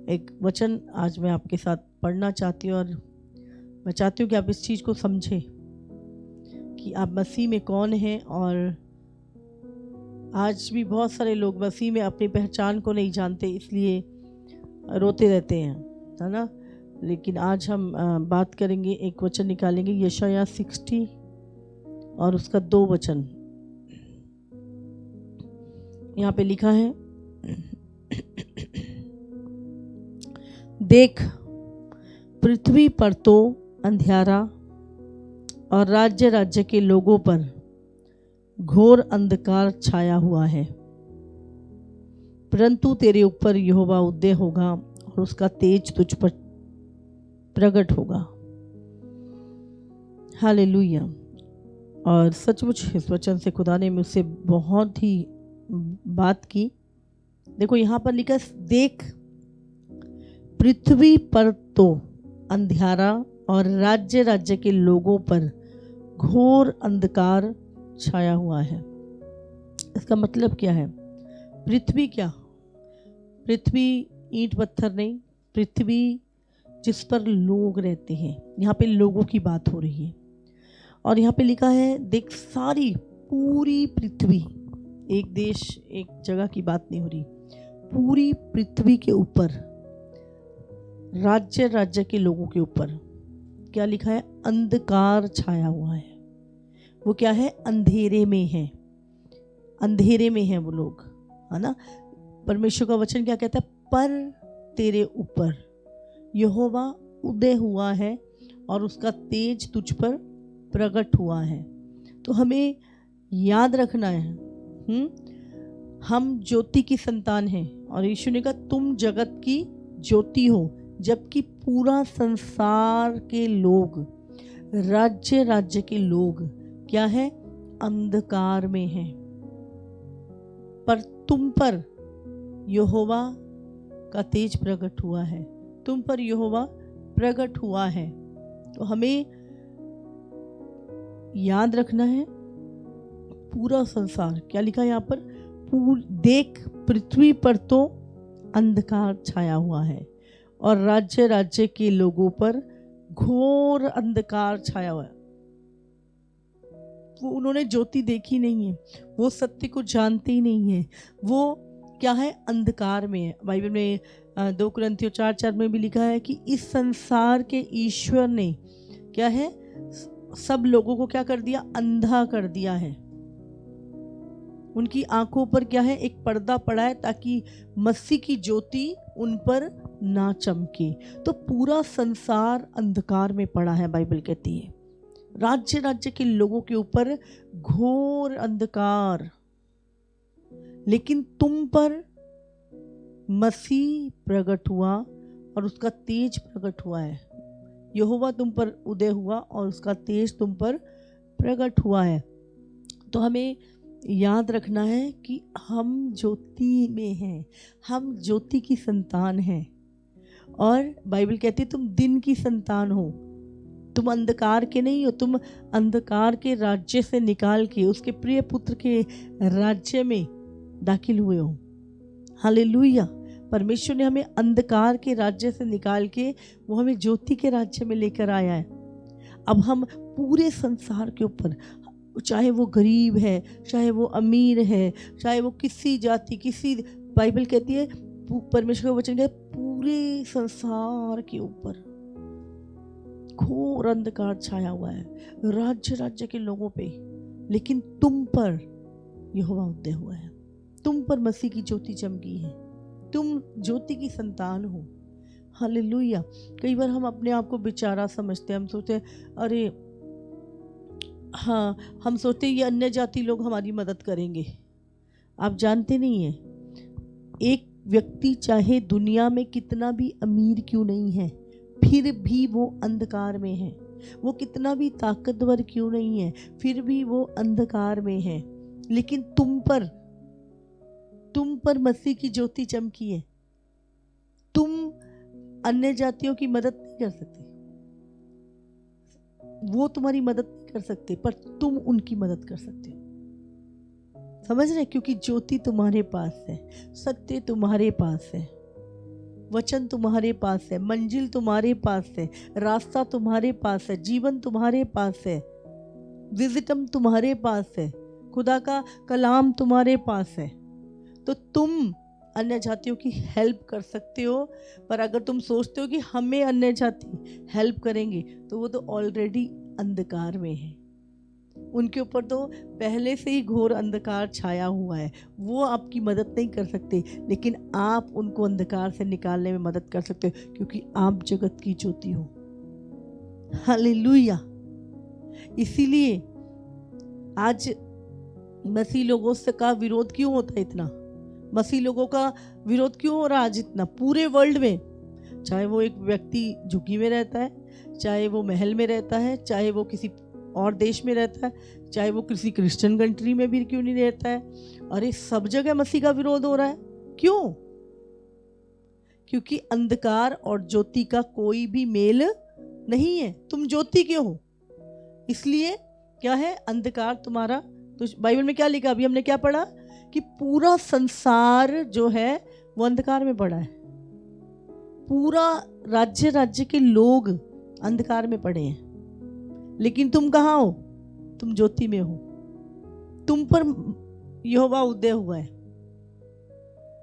एक वचन आज मैं आपके साथ पढ़ना चाहती हूँ, और मैं चाहती हूँ कि आप इस चीज़ को समझें कि आप मसीह में कौन हैं। और आज भी बहुत सारे लोग मसीह में अपनी पहचान को नहीं जानते, इसलिए रोते रहते हैं, है ना। लेकिन आज हम बात करेंगे, एक वचन निकालेंगे यशायाह 60 और उसका 2 वचन। यहाँ पे लिखा है, देख पृथ्वी पर तो अंधियारा और राज्य राज्य के लोगों पर घोर अंधकार छाया हुआ है, परंतु तेरे ऊपर यहोवा उदय होगा और उसका तेज तुझ पर प्रकट होगा। हालेलुया। और सचमुच इस वचन से खुदा ने मुझसे बहुत ही बात की। देखो यहाँ पर लिखा है, देख पृथ्वी पर तो अंधियारा और राज्य राज्य के लोगों पर घोर अंधकार छाया हुआ है। इसका मतलब क्या है? पृथ्वी क्या? पृथ्वी ईंट पत्थर नहीं, पृथ्वी जिस पर लोग रहते हैं। यहाँ पे लोगों की बात हो रही है। और यहाँ पे लिखा है, देख सारी पूरी पृथ्वी, एक देश एक जगह की बात नहीं हो रही, पूरी पृथ्वी के ऊपर, राज्य राज्य के लोगों के ऊपर क्या लिखा है? अंधकार छाया हुआ है। वो क्या है? अंधेरे में है, अंधेरे में है वो लोग, है ना। परमेश्वर का वचन क्या कहता है? पर तेरे ऊपर यहोवा उदय हुआ है और उसका तेज तुझ पर प्रकट हुआ है। तो हमें याद रखना है, हम ज्योति की संतान हैं। और यीशु ने कहा, तुम जगत की ज्योति हो, जबकि पूरा संसार के लोग, राज्य राज्य के लोग क्या है? अंधकार में हैं। पर तुम पर यहोवा का तेज प्रकट हुआ है, तुम पर यहोवा प्रकट हुआ है। तो हमें याद रखना है, पूरा संसार, क्या लिखा है यहाँ पर? देख पृथ्वी पर तो अंधकार छाया हुआ है और राज्य राज्य के लोगों पर घोर अंधकार छाया हुआ है। वो उन्होंने ज्योति देखी नहीं है, वो सत्य को जानते ही नहीं है, वो क्या है? अंधकार में है। बाइबल में 2 कुरिन्थियों 4:4 में भी लिखा है कि इस संसार के ईश्वर ने क्या है? सब लोगों को क्या कर दिया? अंधा कर दिया है। उनकी आंखों पर क्या है? एक पर्दा पड़ा है, ताकि मसीह की ज्योति उन पर ना चमके। तो पूरा संसार अंधकार में पड़ा है, बाइबल कहती है। राज्य राज्य के लोगों के ऊपर घोर अंधकार, लेकिन तुम पर मसीह प्रकट हुआ और उसका तेज प्रकट हुआ है। यहोवा तुम पर उदय हुआ और उसका तेज तुम पर प्रकट हुआ है। तो हमें याद रखना है कि हम ज्योति में हैं, हम ज्योति की संतान हैं। और बाइबल कहती है, तुम दिन की संतान हो, तुम अंधकार के नहीं हो, तुम अंधकार के राज्य से निकाल के उसके प्रिय पुत्र के राज्य में दाखिल हुए हो। हालेलुया। परमेश्वर ने हमें अंधकार के राज्य से निकाल के वो हमें ज्योति के राज्य में लेकर आया है। अब हम पूरे संसार के ऊपर, चाहे वो गरीब है, चाहे वो अमीर है, चाहे वो किसी जाति, किसी, बाइबल कहती है, परमेश्वर का वचन कहता है, पूरे संसार के ऊपर घोर अंधकार छाया हुआ है, राज्य राज्य के लोगों पे। लेकिन तुम पर यहोवा उदय हुआ है, तुम पर मसीह की ज्योति चमकी है, तुम ज्योति की संतान हो। हालेलुया। कई बार हम अपने आप को बेचारा समझते हैं, हम सोचते हैं, अरे हाँ, हम सोचते हैं ये अन्य जाति लोग हमारी मदद करेंगे। आप जानते नहीं हैं, एक व्यक्ति चाहे दुनिया में कितना भी अमीर क्यों नहीं है, फिर भी वो अंधकार में है। वो कितना भी ताकतवर क्यों नहीं है, फिर भी वो अंधकार में है। लेकिन तुम पर मसीह की ज्योति चमकी है। तुम अन्य जातियों की मदद नहीं कर सकते, वो तुम्हारी मदद नहीं कर सकते, पर तुम उनकी मदद कर सकते हो। समझ रहे? क्योंकि ज्योति तुम्हारे पास है, सत्य तुम्हारे पास है। वचन तुम्हारे पास है, मंजिल तुम्हारे पास है, रास्ता तुम्हारे पास है, जीवन तुम्हारे पास है, विजिटम तुम्हारे पास है, खुदा का कलाम तुम्हारे पास है। तो तुम अन्य जातियों की हेल्प कर सकते हो। पर अगर तुम सोचते हो कि हमें अन्य जाति हेल्प करेंगे, तो वो तो ऑलरेडी अंधकार में है, उनके ऊपर तो पहले से ही घोर अंधकार छाया हुआ है, वो आपकी मदद नहीं कर सकते। लेकिन आप उनको अंधकार से निकालने में मदद कर सकते हो, क्योंकि आप जगत की ज्योति हो। हालेलुया। इसीलिए आज मसीह लोगों से का विरोध क्यों होता है इतना? मसीह लोगों का विरोध क्यों हो रहा है आज इतना पूरे वर्ल्ड में? चाहे वो एक व्यक्ति झुग्गी में रहता है, चाहे वो महल में रहता है, चाहे वो किसी और देश में रहता है, चाहे वो किसी क्रिश्चियन कंट्री में भी क्यों नहीं रहता है, अरे सब जगह मसीह का विरोध हो रहा है। क्यों? क्योंकि अंधकार और ज्योति का कोई भी मेल नहीं है। तुम ज्योति के हो, इसलिए क्या है, अंधकार तुम्हारा। तो बाइबल में क्या लिखा, अभी हमने क्या पढ़ा कि पूरा संसार जो है वो अंधकार में पड़ा है। पूरा राज्य के लोग अंधकार में पड़े हैं। लेकिन तुम कहाँ हो? तुम ज्योति में हो। तुम पर यहोवा उदय हुआ है,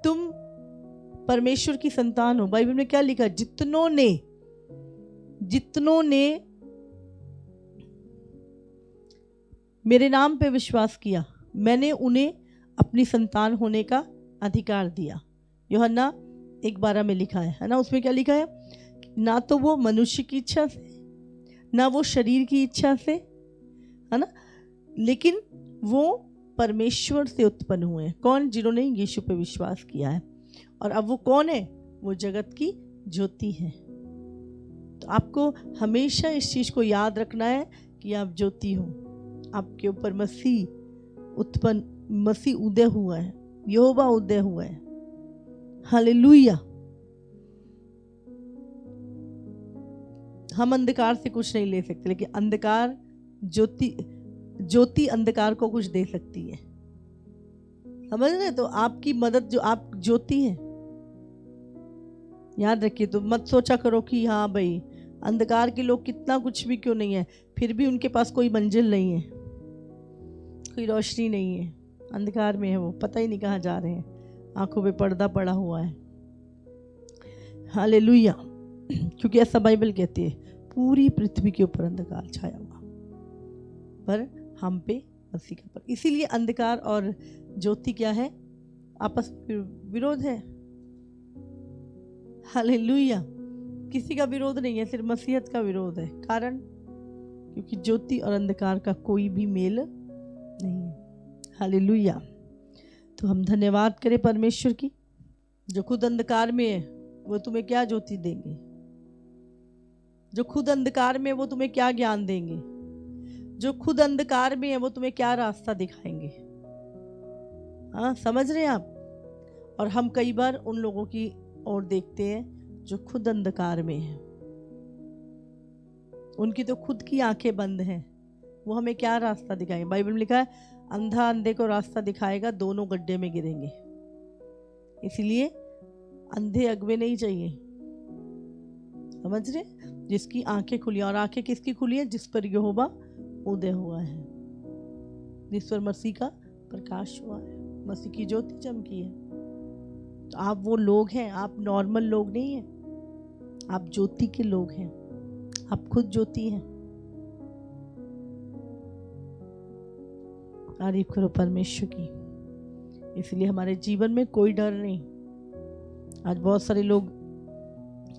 तुम परमेश्वर की संतान हो। बाइबल में क्या लिखा, जितनों ने मेरे नाम पे विश्वास किया, मैंने उन्हें अपनी संतान होने का अधिकार दिया। यूहन्ना 1:12 में लिखा है ना? उसमें क्या लिखा है, ना तो वो मनुष्य की इच्छा से, ना वो शरीर की इच्छा से, है ना, लेकिन वो परमेश्वर से उत्पन्न हुए हैं। कौन? जिन्होंने यीशु पे विश्वास किया है। और अब वो कौन है? वो जगत की ज्योति है। तो आपको हमेशा इस चीज को याद रखना है कि आप ज्योति हो। आपके ऊपर मसीह उदय हुआ है, यहोवा उदय हुआ है। हालेलुया। हम अंधकार से कुछ नहीं ले सकते, लेकिन अंधकार ज्योति अंधकार को कुछ दे सकती है। समझ रहे? तो आपकी मदद, जो आप ज्योति हैं, याद रखिए। तो मत सोचा करो कि हाँ भाई अंधकार के लोग कितना कुछ भी क्यों नहीं है, फिर भी उनके पास कोई मंजिल नहीं है, कोई रोशनी नहीं है, अंधकार में है, वो पता ही नहीं कहाँ जा रहे हैं, आंखों पे पर्दा पड़ा हुआ है। हालेलुया। क्योंकि ऐसा बाइबल कहती है, पूरी पृथ्वी के ऊपर अंधकार छाया हुआ, पर हम पे मसीह का पर। इसीलिए अंधकार और ज्योति क्या है? आपस में विरोध है। हालेलुया। किसी का विरोध नहीं है, सिर्फ मसीहत का विरोध है। कारण? क्योंकि ज्योति और अंधकार का कोई भी मेल नहीं है। हालेलुया। तो हम धन्यवाद करें परमेश्वर की, जो खुद अंधकार में है वो तुम्हें क्या ज्योति देंगे, जो खुद अंधकार में है वो तुम्हें क्या ज्ञान देंगे, जो खुद अंधकार में है वो तुम्हें क्या रास्ता दिखाएंगे। हाँ, समझ रहे हैं आप? और हम कई बार उन लोगों की ओर देखते हैं जो खुद अंधकार में है, उनकी तो खुद की आंखें बंद हैं, वो हमें क्या रास्ता दिखाएंगे। बाइबल में लिखा है, अंधा अंधे को रास्ता दिखाएगा, दोनों गड्ढे में गिरेंगे। इसलिए अंधे अगवे नहीं चाहिए। समझ रहे? जिसकी आंखें खुली, और आंखें किसकी खुली है? जिस पर यहोवा उदय हुआ है, जिस पर मसीह का प्रकाश हुआ है, मसीह की ज्योति चमकी है। तो आप वो लोग हैं, आप नॉर्मल लोग नहीं हैं, आप ज्योति के लोग हैं, आप खुद ज्योति हैं। तारीफ करो परमेश्वर की। इसलिए हमारे जीवन में कोई डर नहीं। आज बहुत सारे लोग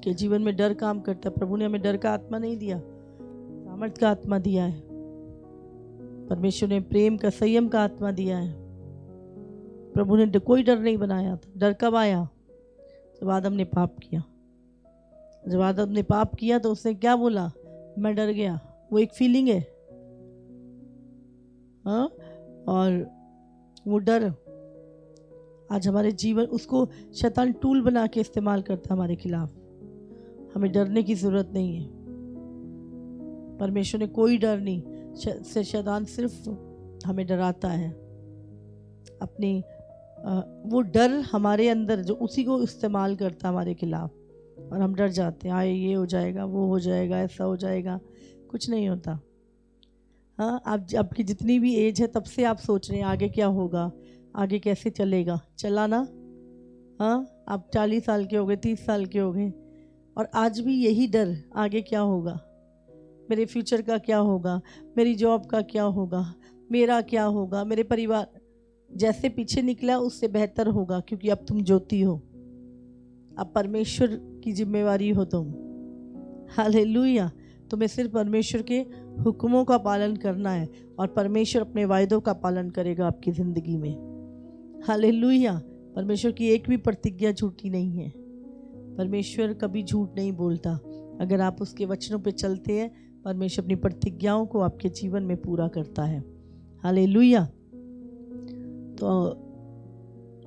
के जीवन में डर काम करता है। प्रभु ने हमें डर का आत्मा नहीं दिया, सामर्थ का आत्मा दिया है। परमेश्वर ने प्रेम का, संयम का आत्मा दिया है। प्रभु ने कोई डर नहीं बनाया था। डर कब आया? जब आदम ने पाप किया। जब आदम ने पाप किया तो उसने क्या बोला? मैं डर गया। वो एक फीलिंग है, हाँ? और वो डर आज हमारे जीवन, उसको शैतान टूल बना के इस्तेमाल करता है हमारे खिलाफ। हमें डरने की जरूरत नहीं है। परमेश्वर ने कोई डर नहीं। शैतान सिर्फ हमें डराता है अपनी वो डर हमारे अंदर, जो उसी को इस्तेमाल करता है हमारे खिलाफ। और हम डर जाते हैं, आए ये हो जाएगा, वो हो जाएगा, ऐसा हो जाएगा। कुछ नहीं होता। हाँ, आप आपकी जितनी भी एज है तब से आप सोच रहे हैं आगे क्या होगा, आगे कैसे चलेगा, चला ना। हाँ, आप 40 साल के हो गए, 30 साल के हो गए, और आज भी यही डर, आगे क्या होगा, मेरे फ्यूचर का क्या होगा, मेरी जॉब का क्या होगा, मेरा क्या होगा, मेरे परिवार। जैसे पीछे निकला उससे बेहतर होगा, क्योंकि अब तुम ज्योति हो, अब परमेश्वर की जिम्मेवारी हो तुम। हालेलुया। तुम्हें सिर्फ परमेश्वर के हुक्मों का पालन करना है, और परमेश्वर अपने वायदों का पालन करेगा आपकी ज़िंदगी में। हालेलुया। परमेश्वर की एक भी प्रतिज्ञा झूठी नहीं है। परमेश्वर कभी झूठ नहीं बोलता। अगर आप उसके वचनों पे चलते हैं, परमेश्वर अपनी प्रतिज्ञाओं को आपके जीवन में पूरा करता है। हालेलुया। तो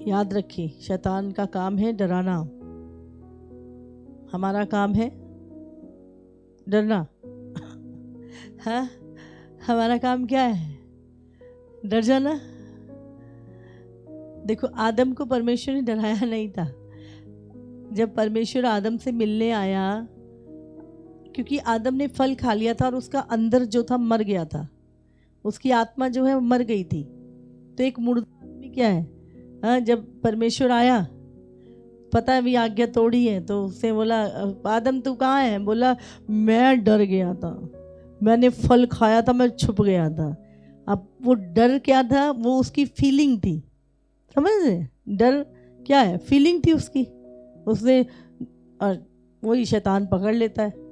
याद रखिए, शैतान का काम है डराना, हमारा काम है डरना। हाँ, हमारा काम क्या है? डर जाना। देखो, आदम को परमेश्वर ने डराया नहीं था। जब परमेश्वर आदम से मिलने आया, क्योंकि आदम ने फल खा लिया था और उसका अंदर जो था मर गया था, उसकी आत्मा जो है मर गई थी। तो एक मुर्दा आदमी क्या है? हाँ, जब परमेश्वर आया, पता है भी आज्ञा तोड़ी है, तो उससे बोला, आदम तू कहाँ है? बोला, मैं डर गया था, मैंने फल खाया था, मैं छुप गया था। अब वो डर क्या था? वो उसकी फीलिंग थी। समझ रहे? डर क्या है? फीलिंग थी उसकी। उसने, और वही शैतान पकड़ लेता है।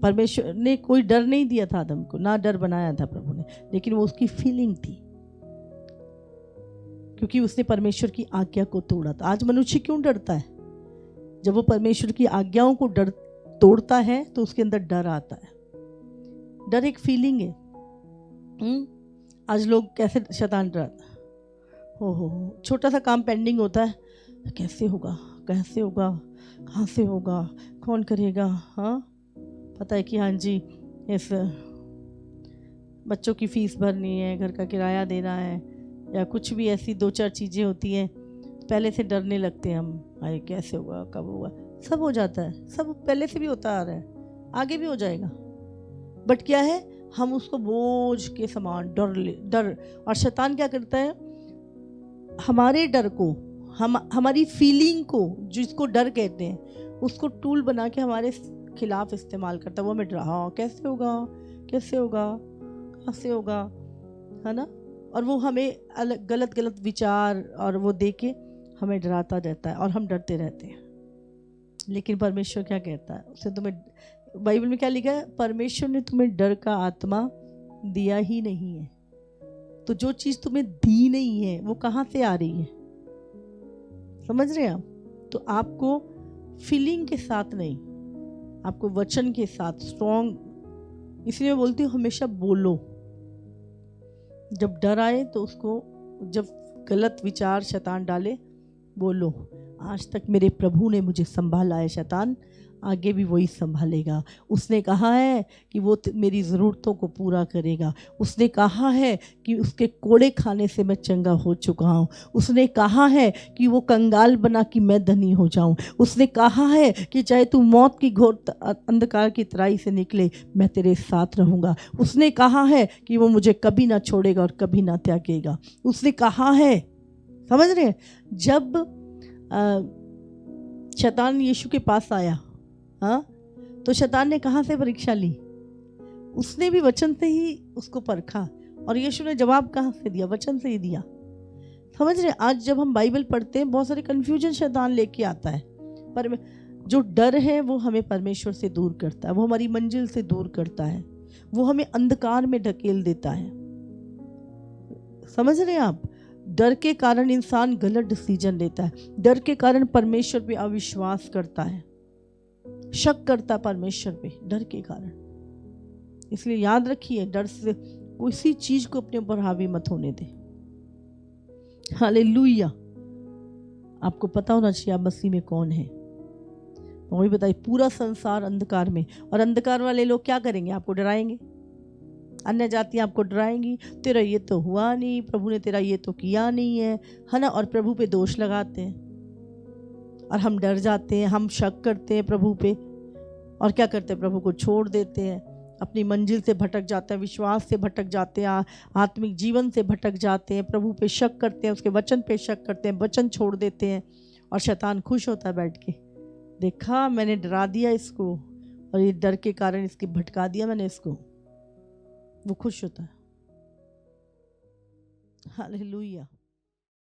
परमेश्वर ने कोई डर नहीं दिया था आदम को, ना डर बनाया था प्रभु ने, लेकिन वो उसकी फीलिंग थी, क्योंकि उसने परमेश्वर की आज्ञा को तोड़ा था। आज मनुष्य क्यों डरता है? जब वो परमेश्वर की आज्ञाओं को डर तोड़ता है तो उसके अंदर डर आता है। डर एक फीलिंग है। आज लोग कैसे शैतान डराता, हो छोटा सा काम पेंडिंग होता है, कैसे होगा, कैसे होगा, कहाँ से होगा, कौन करेगा। हाँ, पता है कि हाँ जी, इस बच्चों की फीस भरनी है, घर का किराया देना है, या कुछ भी ऐसी 2-4 चीज़ें होती हैं, पहले से डरने लगते हैं हम, अरे कैसे होगा, कब होगा। सब हो जाता है, सब पहले से भी होता आ रहा है, आगे भी हो जाएगा। बट क्या है, हम उसको बोझ के समान डर। और शैतान क्या करता है? हमारे डर को, हमारी फीलिंग को, जिसको डर कहते हैं, उसको टूल बना के हमारे खिलाफ इस्तेमाल करता है। वो हमें डरा, हाँ कैसे होगा, कैसे होगा, कहाँ से होगा, है ना। और वो हमें अलग गलत गलत विचार और वो दे के हमें डराता रहता है, और हम डरते रहते हैं। लेकिन परमेश्वर क्या कहता है? उसने तुम्हें, बाइबल में क्या लिखा है? परमेश्वर ने तुम्हें डर का आत्मा दिया ही नहीं है। तो जो चीज़ तुम्हें दी नहीं है वो कहाँ से आ रही है? समझ रहे हैं आप? तो आपको फीलिंग के साथ नहीं, आपको वचन के साथ स्ट्रॉन्ग, इसलिए मैं बोलती हूँ हमेशा बोलो। जब डर आए तो उसको, जब गलत विचार शैतान डाले, बोलो, आज तक मेरे प्रभु ने मुझे संभाला है शैतान, आगे भी वही संभालेगा। उसने कहा है कि वो मेरी ज़रूरतों को पूरा करेगा। उसने कहा है कि उसके कोड़े खाने से मैं चंगा हो चुका हूँ। उसने कहा है कि वो कंगाल बना कि मैं धनी हो जाऊँ। उसने कहा है कि चाहे तू मौत की घोर अंधकार की तराई से निकले, मैं तेरे साथ रहूँगा। उसने कहा है कि वो मुझे कभी ना छोड़ेगा और कभी ना त्यागेगा। उसने कहा है, समझ रहे हैं? जब शैतान यीशु के पास आया, हाँ, तो शैतान ने कहाँ से परीक्षा ली? उसने भी वचन से ही उसको परखा, और यीशु ने जवाब कहाँ से दिया? वचन से ही दिया। समझ रहे? आज जब हम बाइबल पढ़ते हैं, बहुत सारे कन्फ्यूजन शैतान लेके आता है, पर जो डर है वो हमें परमेश्वर से दूर करता है, वो हमारी मंजिल से दूर करता है, वो हमें अंधकार में ढकेल देता है। समझ रहे हैं आप? डर के कारण इंसान गलत डिसीजन लेता है, डर के कारण परमेश्वर पे अविश्वास करता है, शक करता परमेश्वर पे, डर के कारण। इसलिए याद रखिए, डर से किसी चीज को अपने ऊपर हावी मत होने दे। हालेलुया। आपको पता होना चाहिए आप मसीह में कौन है। वही बताइए, पूरा संसार अंधकार में, और अंधकार वाले लोग क्या करेंगे? आपको डराएंगे। अन्य जातियां आपको डराएंगी, तेरा ये तो हुआ नहीं, प्रभु ने तेरा ये तो किया नहीं है ना, और प्रभु पे दोष लगाते हैं। और हम डर जाते हैं, हम शक करते हैं प्रभु पे, और क्या करते हैं, प्रभु को छोड़ देते हैं, अपनी मंजिल से भटक जाते हैं, विश्वास से भटक जाते हैं, आत्मिक जीवन से भटक जाते हैं, प्रभु पे शक करते हैं, उसके वचन पे शक करते हैं, वचन छोड़ देते हैं। और शैतान खुश होता है बैठ के, देखा मैंने डरा दिया इसको, और ये डर के कारण इसकी भटका दिया मैंने इसको, वो खुश होता है। हालेलुया।